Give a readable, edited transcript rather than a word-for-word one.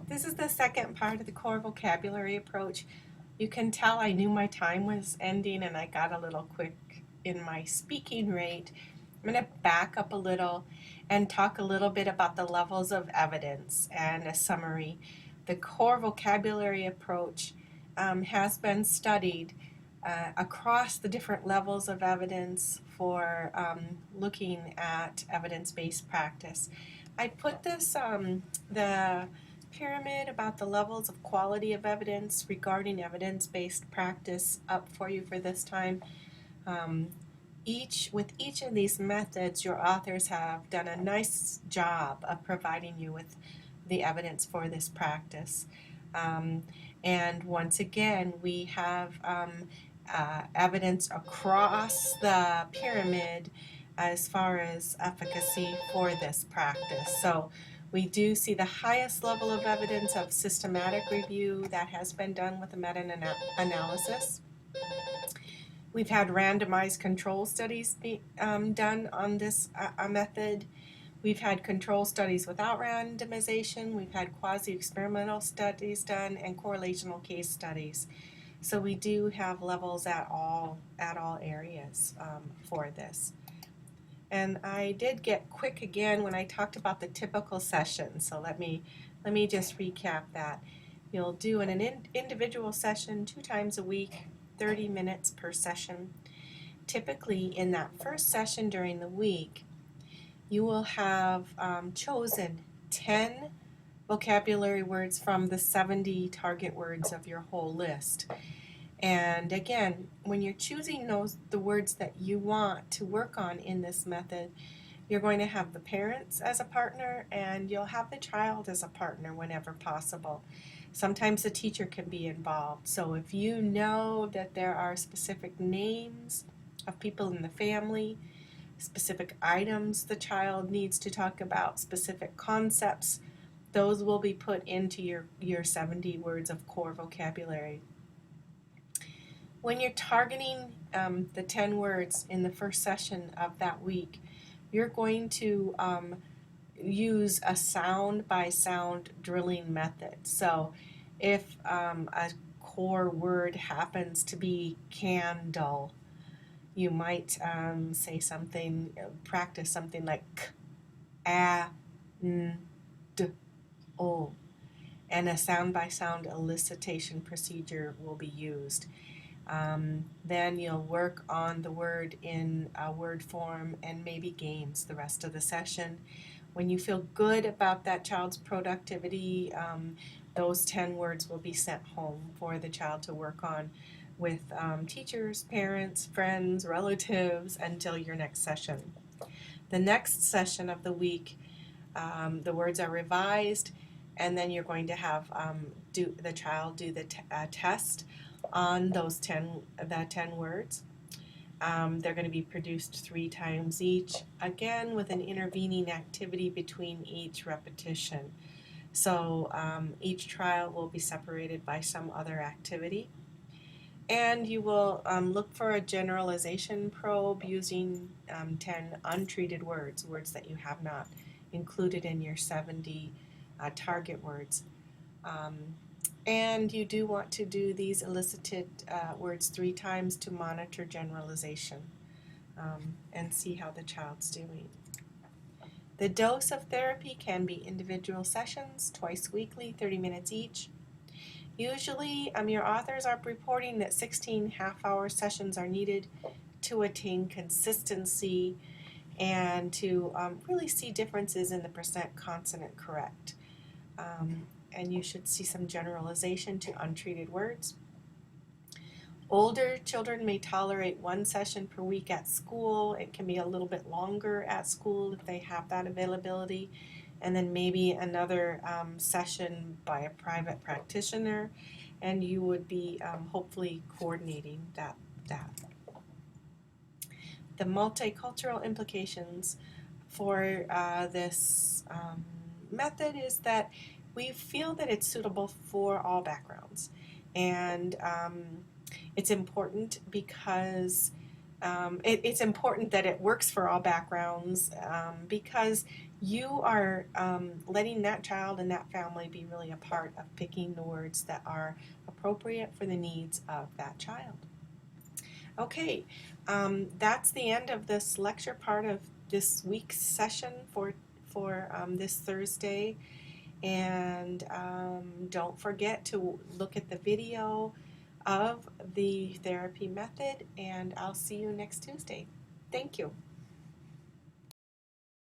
This is the second part of the core vocabulary approach. You can tell I knew my time was ending and I got a little quick in my speaking rate. I'm going to back up a little and talk a little bit about the levels of evidence and a summary. The core vocabulary approach has been studied across the different levels of evidence for looking at evidence-based practice. I put this, the pyramid about the levels of quality of evidence regarding evidence-based practice up for you for this time. With each of these methods, your authors have done a nice job of providing you with the evidence for this practice. And once again, we have evidence across the pyramid as far as efficacy for this practice. So we do see the highest level of evidence of systematic review that has been done with a meta-analysis. We've had randomized control studies done on this method. We've had control studies without randomization. We've had quasi-experimental studies done and correlational case studies. So we do have levels at all areas for this. And I did get quick again when I talked about the typical session. So let me just recap that. You'll do an individual session 2 times a week, 30 minutes per session. Typically in that first session during the week, you will have chosen 10 vocabulary words from the 70 target words of your whole list. And again, when you're choosing the words that you want to work on in this method, you're going to have the parents as a partner and you'll have the child as a partner whenever possible. Sometimes the teacher can be involved. So if you know that there are specific names of people in the family, specific items the child needs to talk about, specific concepts, those will be put into your 70 words of core vocabulary. When you're targeting the 10 words in the first session of that week, you're going to use a sound by sound drilling method. So if a core word happens to be candle, you might say something, practice something like k, a, n, d, o, and a sound by sound elicitation procedure will be used. Then you'll work on the word in a word form and maybe games the rest of the session. When you feel good about that child's productivity, those 10 words will be sent home for the child to work on with teachers, parents, friends, relatives until your next session. The next session of the week, the words are revised, and then you're going to have the child do the test on those 10 words. They're going to be produced 3 times each, again with an intervening activity between each repetition. So each trial will be separated by some other activity. And you will look for a generalization probe using 10 untreated words that you have not included in your 70 target words. And you do want to do these elicited words 3 times to monitor generalization and see how the child's doing. The dose of therapy can be individual sessions, twice weekly, 30 minutes each. Usually, your authors are reporting that 16 half-hour sessions are needed to attain consistency and to really see differences in the percent consonant correct. And you should see some generalization to untreated words. Older children may tolerate 1 session per week at school. It can be a little bit longer at school if they have that availability. And then maybe another session by a private practitioner, and you would be hopefully coordinating that. The multicultural implications for this method is that we feel that it's suitable for all backgrounds, and it's important because it's important that it works for all backgrounds because you are letting that child and that family be really a part of picking the words that are appropriate for the needs of that child. Okay, that's the end of this lecture part of this week's session for this Thursday. And don't forget to look at the video of the therapy method, and I'll see you next Tuesday. Thank you.